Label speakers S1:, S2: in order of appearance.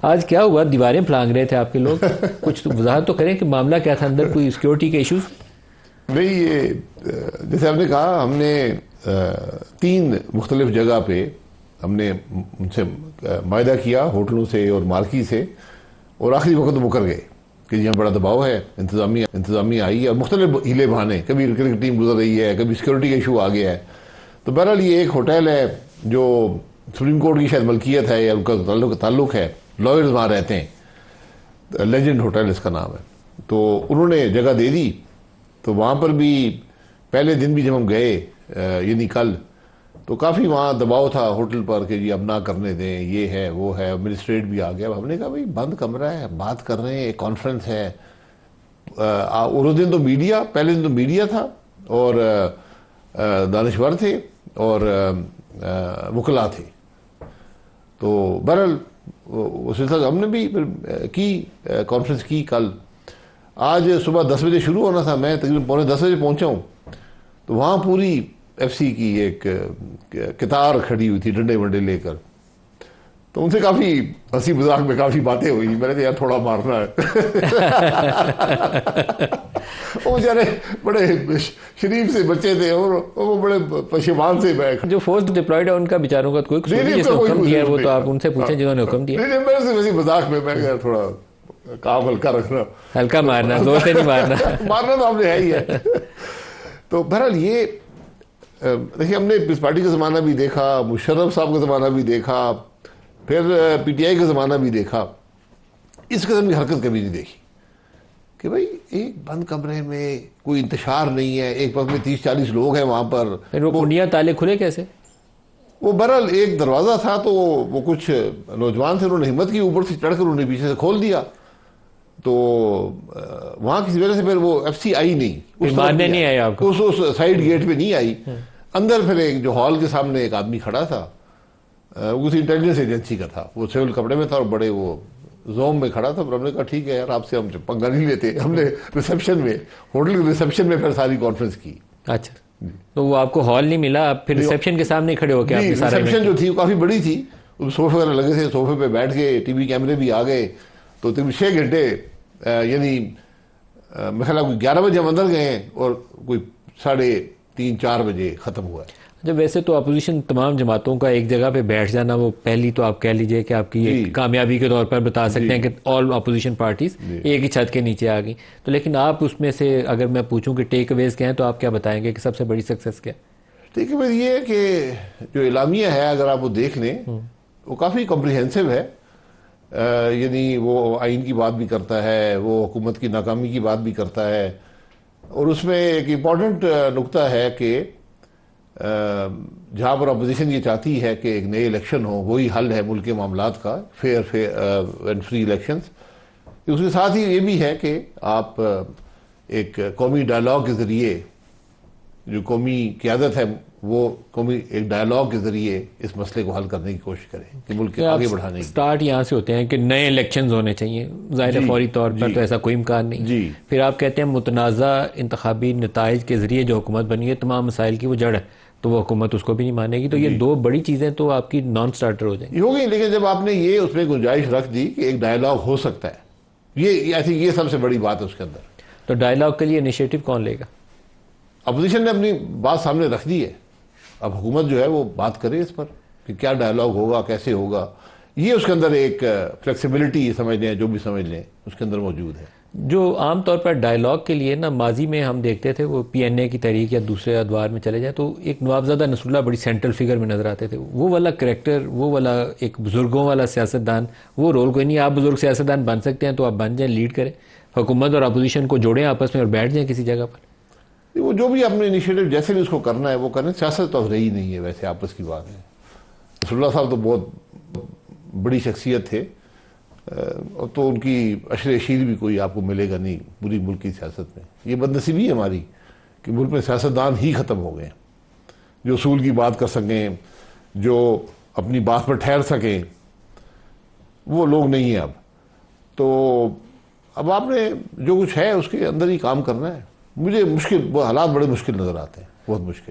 S1: آج کیا ہوا؟ دیواریں پھلانگ رہے تھے آپ کے لوگ، کچھ تو وضاحت تو کریں کہ معاملہ کیا تھا اندر، کوئی سیکیورٹی کے ایشوز؟
S2: نہیں، یہ جیسے ہم نے کہا، ہم نے 3 مختلف جگہ پہ ہم نے ان سے معاہدہ کیا، ہوٹلوں سے اور مارکی سے، اور آخری وقت مکر گئے کہ یہاں بڑا دباؤ ہے، انتظامیہ آئی ہے اور مختلف ہیلے بہانے، کبھی کرکٹ ٹیم گزر رہی ہے، کبھی سیکیورٹی کا ایشو آ گیا ہے. تو بہرحال یہ ایک ہوٹل ہے جو سپریم کورٹ کی شاید ملکیت ہے یا ان کا تعلق ہے، لائرز وہاں رہتے ہیں، لیجنڈ ہوٹل اس کا نام ہے. تو انہوں نے جگہ دے دی. تو وہاں پر بھی پہلے دن بھی جب ہم گئے، یعنی کل، تو کافی وہاں دباؤ تھا ہوٹل پر کہ جی اب نہ کرنے دیں، یہ ہے وہ ہے، ایڈمنسٹریٹ بھی آ گیا. ہم نے کہا بھائی بند کمرہ ہے، بات کر رہے ہیں، ایک کانفرنس ہے. اور اس دن تو میڈیا، پہلے دن تو میڈیا تھا اور دانشور تھے اور وکلاء تھے. تو بہرحال اس سلسلے ہم نے بھی کی کانفرنس کی کل. آج صبح 10 بجے شروع ہونا تھا، میں تقریباً 9:45 بجے پہنچا ہوں. تو وہاں پوری ایف سی کی ایک قطار کھڑی ہوئی تھی ڈنڈے ونڈے لے کر. تو ان سے کافی ہنسی مذاق میں کافی باتیں ہوئی. میں نے کہا یار تھوڑا مارنا ہے. وہ بیچارے بڑے شریف سے بچے تھے اور وہ بڑے پشیمان سے بیٹھ.
S1: جو فورس ڈپلائیڈ ہے ان کا بیچاروں کا کوئی قصور نہیں، جس نے حکم دیا ہے وہ تو آپ ان سے پوچھیں جنہوں نے حکم دیا.
S2: نہیں، میرے سے ویسے مذاق میں کہا تھوڑا کام ہلکا رکھنا،
S1: ہلکا مارنا، زور سے نہیں مارنا.
S2: مارنا تو ہم نے ہے ہی ہے. تو بہرحال یہ دیکھیے، ہم نے اس پارٹی کا زمانہ بھی دیکھا، مشرف صاحب کا زمانہ بھی دیکھا، پھر پی ٹی آئی کا زمانہ بھی دیکھا. اس قسم کی حرکت کبھی نہیں دیکھی کہ بھائی ایک بند کمرے میں کوئی انتشار نہیں ہے، ایک وقت میں 30-40 لوگ ہیں وہاں پر.
S1: پھر وہ کنڈیاں تالے کھلے کیسے؟
S2: وہ بہرحال ایک دروازہ تھا تو وہ کچھ نوجوان تھے، انہوں نے ہمت کی، اوپر سے چڑھ کر انہوں نے پیچھے سے کھول دیا. تو وہاں کسی وجہ سے پھر وہ ایف سی آئی نہیں،
S1: مارنے نہیں آئے آپ کو،
S2: اس سائیڈ گیٹ پہ نہیں آئی. اندر پھر ایک جو ہال کے سامنے ایک آدمی کھڑا تھا، وہ کسی انٹیلیجنس ایجنسی کا تھا، وہ سول کپڑے میں تھا اور بڑے وہ زوم میں کھڑا تھا. پر ہم نے کہا ٹھیک ہے یار، آپ سے ہم پنگا نہیں لیتے. ہم نے ریسیپشن میں، ہوٹل کے ریسیپشن میں پھر ساری کانفرنس کی.
S1: اچھا، تو وہ آپ کو ہال نہیں ملا، آپ پھر ریسیپشن کے سامنے کھڑے ہو کے آپ نے سارا؟
S2: ریسیپشن جو تھی وہ کافی بڑی تھی، صوفے وغیرہ لگے تھے، صوفے پہ بیٹھ کے ٹی وی کیمرے بھی آ گئے. تو تقریباً 6 گھنٹے، یعنی میرے خیال کوئی 11 بجے ہم اندر گئے ہیں اور کوئی 3:30-4 بجے ختم ہوا ہے.
S1: جب ویسے تو اپوزیشن تمام جماعتوں کا ایک جگہ پہ بیٹھ جانا، وہ پہلی تو آپ کہہ لیجئے کہ آپ کی ایک کامیابی کے طور پر بتا سکتے ہیں کہ آل اپوزیشن پارٹیز ایک ہی چھت کے نیچے آ گئی. تو لیکن آپ اس میں سے اگر میں پوچھوں کہ ٹیک اویز کیا ہیں تو آپ کیا بتائیں گے کہ سب سے بڑی سکسس کیا؟
S2: ٹیک اویز یہ ہے کہ جو اعلامیہ ہے اگر آپ وہ دیکھ لیں وہ کافی کمپریہنسو ہے. یعنی وہ آئین کی بات بھی کرتا ہے، وہ حکومت کی ناکامی کی بات بھی کرتا ہے، اور اس میں ایک امپورٹنٹ نقطہ ہے کہ جہاں پر اپوزیشن یہ چاہتی ہے کہ ایک نئے الیکشن ہو، وہی حل ہے ملک کے معاملات کا، فیئر اینڈ فری الیکشنز. اس کے ساتھ ہی یہ بھی ہے کہ آپ ایک قومی ڈائلاگ کے ذریعے، جو قومی قیادت ہے وہ قومی ایک ڈائلاگ کے ذریعے اس مسئلے کو حل کرنے کی کوشش کریں کہ ملک آگے بڑھانے کی.
S1: سٹارٹ یہاں سے ہوتے ہیں کہ نئے الیکشنز ہونے چاہیے، ظاہر فوری طور پر تو ایسا کوئی امکان نہیں. پھر آپ کہتے ہیں متنازع انتخابی نتائج کے ذریعے جو حکومت بنی ہے تمام مسائل کی وہ جڑ ہے، تو وہ حکومت اس کو بھی نہیں مانے گی. تو یہ 2 بڑی چیزیں تو آپ کی نان سٹارٹر ہو جائیں گی.
S2: ہو گئی، لیکن جب آپ نے یہ اس میں گنجائش رکھ دی کہ ایک ڈائلاگ ہو سکتا ہے، یہ سب سے بڑی بات ہے اس کے اندر.
S1: تو ڈائلاگ کے لیے انیشیٹو کون لے گا؟
S2: اپوزیشن نے اپنی بات سامنے رکھ دی ہے، اب حکومت جو ہے وہ بات کرے اس پر کہ کیا ڈائلاگ ہوگا، کیسے ہوگا. یہ اس کے اندر ایک فلیکسیبلٹی سمجھ لیں، جو بھی سمجھ لیں، اس کے اندر موجود ہے.
S1: جو عام طور پر ڈائلاگ کے لیے نا ماضی میں ہم دیکھتے تھے، وہ پی این اے کی تحریک یا دوسرے ادوار میں چلے جائیں تو ایک نوابزادہ نصر اللہ بڑی سینٹرل فگر میں نظر آتے تھے. وہ والا کریکٹر، وہ والا ایک بزرگوں والا سیاستدان، وہ رول کوئی نہیں. آپ بزرگ سیاستدان بن سکتے ہیں تو آپ بن جائیں، لیڈ کریں، حکومت اور اپوزیشن کو جوڑیں آپس میں اور بیٹھ جائیں کسی جگہ پر.
S2: وہ جو بھی اپنے انیشیٹو جیسے بھی اس کو کرنا ہے وہ کریں. سیاست تو رہی نہیں ہے، ویسے آپس کی بات ہے. نصر اللہ صاحب تو بہت بڑی شخصیت تھے، تو ان کی عشر اشیر بھی کوئی آپ کو ملے گا نہیں پوری ملک کی سیاست میں. یہ بدنصیبی ہے ہماری کہ ملک میں سیاستدان ہی ختم ہو گئے ہیں، جو اصول کی بات کر سکیں، جو اپنی بات پر ٹھہر سکیں، وہ لوگ نہیں ہیں اب. تو اب آپ نے جو کچھ ہے اس کے اندر ہی کام کرنا ہے. مجھے حالات بڑے مشکل نظر آتے ہیں، بہت مشکل.